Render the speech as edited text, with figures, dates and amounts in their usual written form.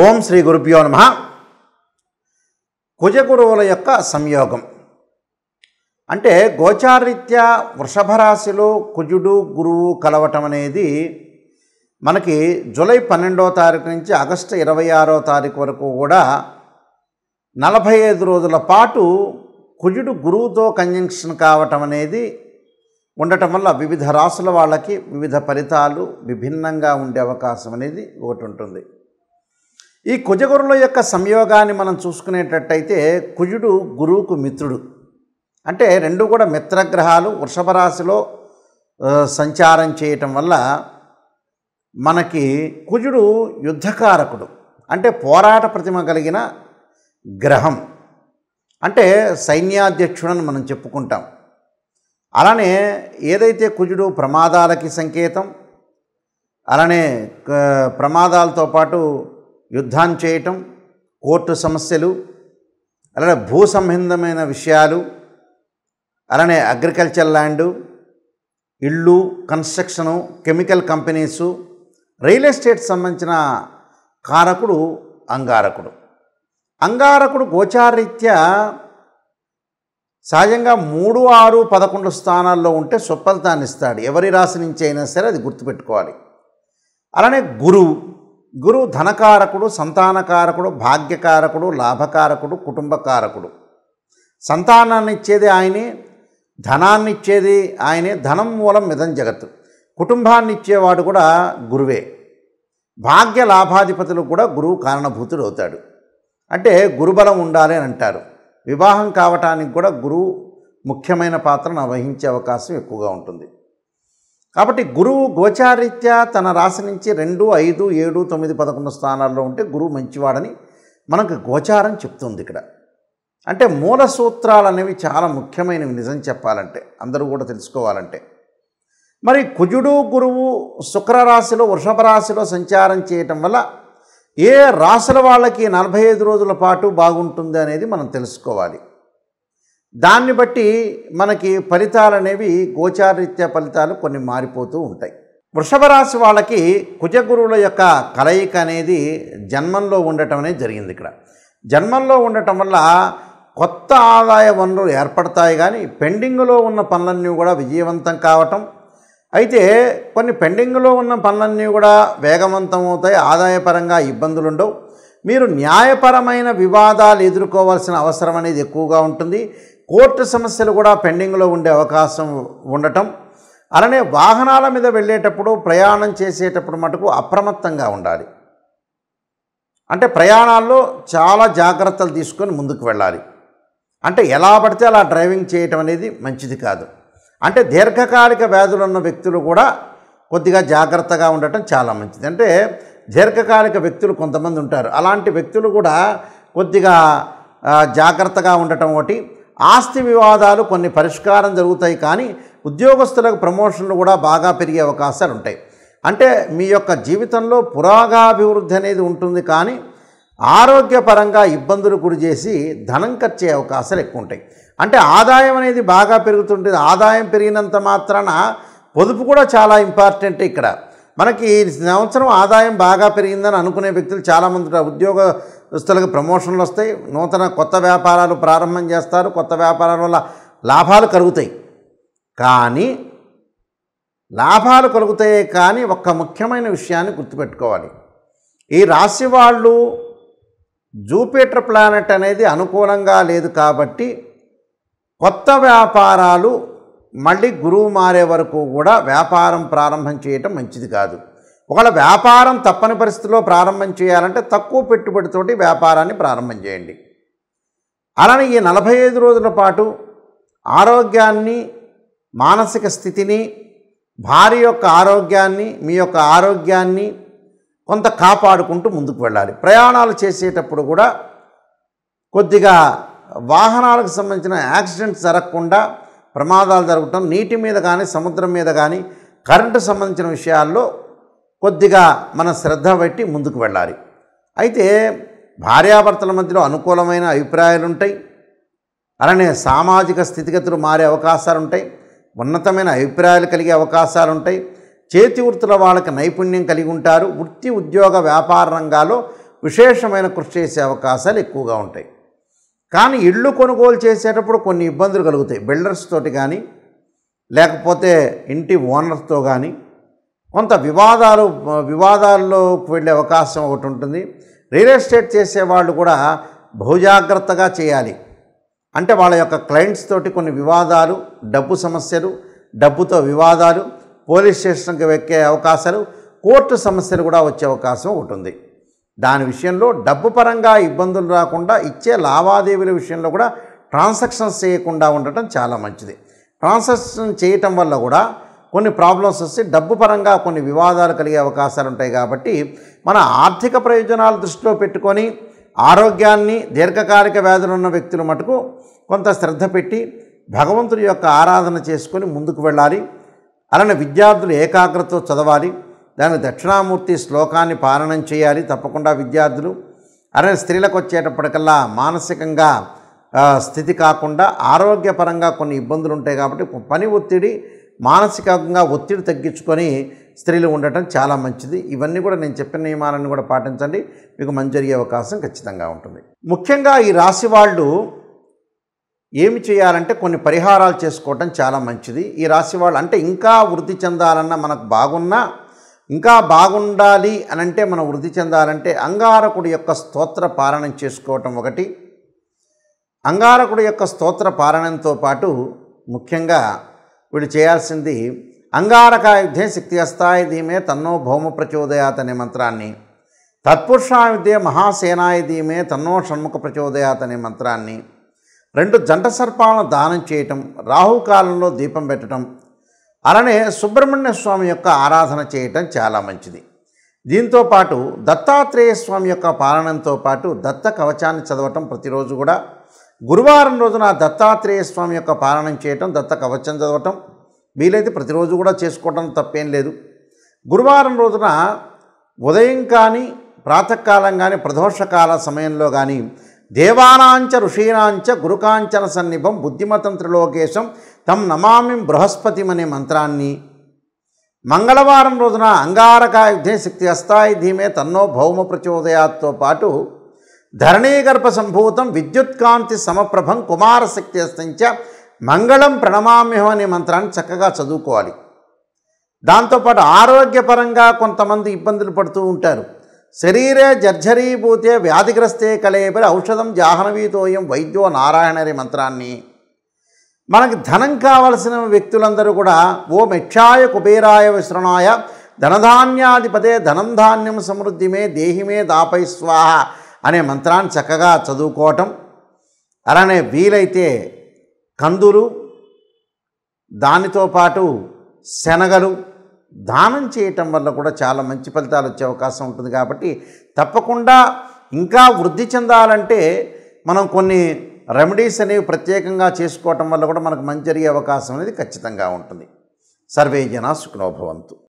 ఓం శ్రీ గురుభ్యో నమః. కుజగురువుల యొక్క సంయోగం అంటే గోచారరీత్యా వృషభ రాశిలో కుజుడు గురువు కలవటం అనేది మనకి జూలై 12వ తారీఖు నుంచి ఆగస్టు 26వ తారీఖు వరకు కూడా 45 రోజుల పాటు కుజుడు గురువుతో కంజంక్షన్ కావటం అనేది ఉండటం వల్ల వివిధ రాశుల వాళ్ళకి వివిధ ఫలితాలు విభిన్నంగా ఉండే అవకాశం అనేది ఒకటి ఉంటుంది. ఈ కుజగురుల యొక్క సంయోగాన్ని మనం చూసుకునేటట్టయితే కుజుడు గురువుకు మిత్రుడు, అంటే రెండు కూడా మిత్రగ్రహాలు వృషభ రాశిలో సంచారం చేయటం వల్ల మనకి కుజుడు యుద్ధకారకుడు, అంటే పోరాట ప్రతిమ కలిగిన గ్రహం, అంటే సైన్యాధ్యక్షుడని మనం చెప్పుకుంటాం. అలానే ఏదైతే కుజుడు ప్రమాదాలకి సంకేతం, అలానే ప్రమాదాలతో పాటు యుద్ధాన్ని చేయటం, కోర్టు సమస్యలు, అలానే భూ సంబంధమైన విషయాలు, అలానే అగ్రికల్చర్ ల్యాండు, ఇళ్ళు, construction, chemical companies, real estate సంబంధించిన కారకుడు అంగారకుడు. అంగారకుడు గోచారరీత్యా సహజంగా 3, 6, 11 స్థానాల్లో ఉంటే సుఫలితాన్ని ఇస్తాడు. ఎవరి రాశి నుంచి అయినా సరే అది గుర్తుపెట్టుకోవాలి. అలానే గురువు ధనకారకుడు, సంతానకారకుడు, భాగ్యకారకుడు, లాభకారకుడు, కుటుంబకారకుడు. సంతానాన్ని ఇచ్చేది ఆయనే, ధనాన్ని ఇచ్చేది ఆయనే. ధనం మూలం మిదం జగత్తు. కుటుంబాన్ని ఇచ్చేవాడు కూడా గురువే. భాగ్య లాభాధిపతులు కూడా గురువు కారణభూతుడు అవుతాడు. అంటే గురుబలం ఉండాలి అని అంటారు. వివాహం కావటానికి కూడా గురువు ముఖ్యమైన పాత్రను వహించే అవకాశం ఎక్కువగా ఉంటుంది. కాబట్టి గురువు గోచారరీత్యా తన రాశి నుంచి 2, 5, 7, 9, 11 స్థానాల్లో ఉంటే గురువు మంచివాడని మనకు గోచారం చెప్తుంది. ఇక్కడ అంటే మూల సూత్రాలు అనేవి చాలా ముఖ్యమైనవి నిజం చెప్పాలంటే, అందరూ కూడా తెలుసుకోవాలంటే. మరి కుజుడు గురువు శుక్రరాశిలో వృషభ రాశిలో సంచారం చేయటం వల్ల ఏ రాశుల వాళ్ళకి 45 రోజుల పాటు బాగుంటుంది అనేది మనం తెలుసుకోవాలి. దాన్ని బట్టి మనకి ఫలితాలు అనేవి గోచారరీత్యా ఫలితాలు కొన్ని మారిపోతూ ఉంటాయి. వృషభ రాశి వాళ్ళకి కుజగురువుల యొక్క కలయిక అనేది జన్మంలో ఉండటం అనేది జరిగింది. ఇక్కడ జన్మంలో ఉండటం వల్ల కొత్త ఆదాయ వనరులు ఏర్పడతాయి, కానీ పెండింగ్లో ఉన్న పనులన్నీ కూడా విజయవంతం కావటం. అయితే కొన్ని పెండింగ్లో ఉన్న పనులన్నీ కూడా వేగవంతం అవుతాయి, ఆదాయపరంగా ఇబ్బందులు ఉండవు. మీరు న్యాయపరమైన వివాదాలు ఎదుర్కోవాల్సిన అవసరం అనేది ఎక్కువగా ఉంటుంది. కోర్టు సమస్యలు కూడా పెండింగ్లో ఉండే అవకాశం ఉండటం. అలానే వాహనాల మీద వెళ్ళేటప్పుడు, ప్రయాణం చేసేటప్పుడు మటుకు అప్రమత్తంగా ఉండాలి. అంటే ప్రయాణాల్లో చాలా జాగ్రత్తలు తీసుకొని ముందుకు వెళ్ళాలి. అంటే ఎలా పడితే అలా డ్రైవింగ్ చేయటం అనేది మంచిది కాదు. అంటే దీర్ఘకాలిక వ్యాధులు ఉన్న వ్యక్తులు కూడా కొద్దిగా జాగ్రత్తగా ఉండటం చాలా మంచిది. అంటే దీర్ఘకాలిక వ్యక్తులు కొంతమంది ఉంటారు, అలాంటి వ్యక్తులు కూడా కొద్దిగా జాగ్రత్తగా ఉండటం ఒకటి. ఆస్తి వివాదాలు కొన్ని పరిష్కారం జరుగుతాయి, కానీ ఉద్యోగస్తులకు ప్రమోషన్లు కూడా బాగా పెరిగే అవకాశాలు ఉంటాయి. అంటే మీ యొక్క జీవితంలో పురోగాభివృద్ధి అనేది ఉంటుంది, కానీ ఆరోగ్యపరంగా ఇబ్బందులు గురి చేసి ధనం ఖర్చే అవకాశాలు ఎక్కువ ఉంటాయి. అంటే ఆదాయం అనేది బాగా పెరుగుతుంటుంది. ఆదాయం పెరిగినంత మాత్రాన పొదుపు కూడా చాలా ఇంపార్టెంట్. ఇక్కడ మనకి ఈ సంవత్సరం ఆదాయం బాగా పెరిగిందని అనుకునే వ్యక్తులు చాలామంది ఉంటారు. ఉద్యోగస్తులకు ప్రమోషన్లు వస్తాయి, కొత్త వ్యాపారాలు ప్రారంభం చేస్తారు, కొత్త వ్యాపారాల వల్ల లాభాలు కలుగుతాయి. కానీ ఒక్క ముఖ్యమైన విషయాన్ని గుర్తుపెట్టుకోవాలి. ఈ రాశి వాళ్ళు జూపిటర్ ప్లానెట్ అనేది అనుకూలంగా లేదు, కాబట్టి కొత్త వ్యాపారాలు మళ్ళీ గురువు మారే వరకు కూడా వ్యాపారం ప్రారంభం చేయటం మంచిది కాదు. ఒకవేళ వ్యాపారం తప్పని పరిస్థితిలో ప్రారంభం చేయాలంటే తక్కువ పెట్టుబడితోటి వ్యాపారాన్ని ప్రారంభం చేయండి. అలానే ఈ 45 రోజుల పాటు ఆరోగ్యాన్ని, మానసిక స్థితిని, భార్య యొక్క ఆరోగ్యాన్ని, మీ యొక్క ఆరోగ్యాన్ని కొంత కాపాడుకుంటూ ముందుకు వెళ్ళాలి. ప్రయాణాలు చేసేటప్పుడు కూడా కొద్దిగా వాహనాలకు సంబంధించిన యాక్సిడెంట్స్ జరగకుండా, ప్రమాదాలు జరగటం, నీటి మీద కానీ సముద్రం మీద కానీ కరెంటు సంబంధించిన విషయాల్లో కొద్దిగా మన శ్రద్ధ పెట్టి ముందుకు వెళ్ళాలి. అయితే భార్యాభర్తల మధ్యలో అనుకూలమైన అభిప్రాయాలు ఉంటాయి. అలానే సామాజిక స్థితిగతులు మారే అవకాశాలు ఉంటాయి. ఉన్నతమైన అభిప్రాయాలు కలిగే అవకాశాలు ఉంటాయి. చేతి వృత్తుల వాళ్ళకి నైపుణ్యం కలిగి ఉంటారు. వృత్తి, ఉద్యోగ, వ్యాపార రంగాల్లో విశేషమైన కృషి చేసే అవకాశాలు ఎక్కువగా ఉంటాయి. కానీ ఇళ్ళు కొనుగోలు చేసేటప్పుడు కొన్ని ఇబ్బందులు కలుగుతాయి. బిల్డర్స్ తోటి కానీ లేకపోతే ఇంటి ఓనర్తో కానీ కొంత వివాదాల్లోకి వెళ్ళే అవకాశం ఒకటి ఉంటుంది. రియల్ ఎస్టేట్ చేసేవాళ్ళు కూడా బహుజాగ్రత్తగా చేయాలి. అంటే వాళ్ళ యొక్క క్లయింట్స్ తోటి కొన్ని వివాదాలు, డబ్బు సమస్యలు, డబ్బుతో వివాదాలు, పోలీస్ స్టేషన్కి ఎక్కే అవకాశాలు, కోర్టు సమస్యలు కూడా వచ్చే అవకాశం ఒకటి ఉంది. దాని విషయంలో డబ్బు పరంగా ఇబ్బందులు రాకుండా ఇచ్చే లావాదేవీల విషయంలో కూడా ట్రాన్సాక్షన్స్ చేయకుండా ఉండటం చాలా మంచిది. ట్రాన్సాక్షన్ చేయటం వల్ల కూడా కొన్ని ప్రాబ్లమ్స్ వస్తే డబ్బు పరంగా కొన్ని వివాదాలు కలిగే అవకాశాలు ఉంటాయి. కాబట్టి మన ఆర్థిక ప్రయోజనాలు దృష్టిలో పెట్టుకొని ఆరోగ్యాన్ని, దీర్ఘకాలిక వ్యాధులు ఉన్న వ్యక్తులు మటుకు కొంత శ్రద్ధ పెట్టి భగవంతుడి యొక్క ఆరాధన చేసుకొని ముందుకు వెళ్ళాలి. అలానే విద్యార్థులు ఏకాగ్రతతో చదవాలి. దానికి దక్షిణామూర్తి శ్లోకాన్ని పారాయణం చేయాలి తప్పకుండా విద్యార్థులు. అలానే స్త్రీలకు వచ్చేటప్పటికల్లా మానసికంగా స్థితి కాకుండా ఆరోగ్యపరంగా కొన్ని ఇబ్బందులు ఉంటాయి. కాబట్టి పని ఒత్తిడి, మానసికంగా ఒత్తిడి తగ్గించుకొని స్త్రీలు ఉండటం చాలా మంచిది. ఇవన్నీ కూడా నేను చెప్పిన నియమాలను కూడా పాటించండి, మీకు మంచి జరిగే అవకాశం ఖచ్చితంగా ఉంటుంది. ముఖ్యంగా ఈ రాశి వాళ్ళు ఏమి చేయాలంటే కొన్ని పరిహారాలు చేసుకోవటం చాలా మంచిది. ఈ రాశి వాళ్ళు అంటే ఇంకా వృద్ధి చెందాలన్నా, మనకు బాగున్నా ఇంకా బాగుండాలి అని అంటే, మనం వృద్ధి చెందాలంటే అంగారకుడి యొక్క స్తోత్ర పారాయణం చేసుకోవటం ఒకటి. అంగారకుడి యొక్క స్తోత్ర పారాయణంతో పాటు ముఖ్యంగా వీడు చేయాల్సింది అంగారకాయుద్ధే శక్తి అస్తాయ ధీమే తన్నో భౌమ ప్రచోదయాత్ అనే మంత్రాన్ని, తత్పురుషాయుద్ధే మహాసేనాయ ధీమే తన్నో షణ్ముఖ ప్రచోదయాత్ అనే మంత్రాన్ని, 2 జంట సర్పాలను దానం చేయటం, రాహుకాలంలో దీపం పెట్టడం, అలానే సుబ్రహ్మణ్య స్వామి యొక్క ఆరాధన చేయటం చాలా మంచిది. దీంతోపాటు దత్తాత్రేయ స్వామి యొక్క పాలనంతో పాటు దత్త కవచాన్ని చదవటం ప్రతిరోజు కూడా. గురువారం రోజున దత్తాత్రేయ స్వామి యొక్క పాలనం చేయటం, దత్త కవచం చదవటం వీలైతే ప్రతిరోజు కూడా చేసుకోవటం తప్పేం లేదు. గురువారం రోజున ఉదయం కానీ ప్రాతకాలం కానీ ప్రదోషకాల సమయంలో కానీ దేవానాంచ ఋషీనాంచ గురుకాంచన సన్నిభం బుద్ధిమతం త్రిలోకేశం తం నమామి బృహస్పతిం అనే మంత్రాన్ని, మంగళవారం రోజున అంగారకాయుద్ధే శక్తి అస్తాయ ధీమే తన్నో భౌమ ప్రచోదయాత్తో పాటు ధరణీగర్భ సంభూతం విద్యుత్కాంతి సమప్రభం కుమారశక్తి అస్తంచ మంగళం ప్రణమామ్యహం అనే మంత్రాన్ని చక్కగా చదువుకోవాలి. దాంతోపాటు ఆరోగ్యపరంగా కొంతమంది ఇబ్బందులు పడుతూ ఉంటారు. శరీరే జర్జరీభూతే వ్యాధిగ్రస్తే కళేబరి ఔషధం జాహ్నవీతోయం వైద్యో నారాయణ అనే మంత్రాన్ని, మనకి ధనం కావలసిన వ్యక్తులందరూ కూడా ఓం యక్షాయ కుబేరాయ విశ్రణాయ ధనధాన్యాధిపతే ధనం ధాన్యం సమృద్ధిమే దేహిమే దాపై స్వాహ అనే మంత్రాన్ని చక్కగా చదువుకోవటం. అలానే వీలైతే కందులు, దానితో పాటు శనగలు దానం చేయటం వల్ల కూడా చాలా మంచి ఫలితాలు వచ్చే అవకాశం ఉంటుంది. కాబట్టి తప్పకుండా ఇంకా వృద్ధి చెందాలంటే మనం కొన్ని రెమెడీస్ అనేవి ప్రత్యేకంగా చేసుకోవటం వల్ల కూడా మనకు మంచి జరిగే అవకాశం అనేది ఖచ్చితంగా ఉంటుంది. సర్వే జనా సుఖినో భవంతు.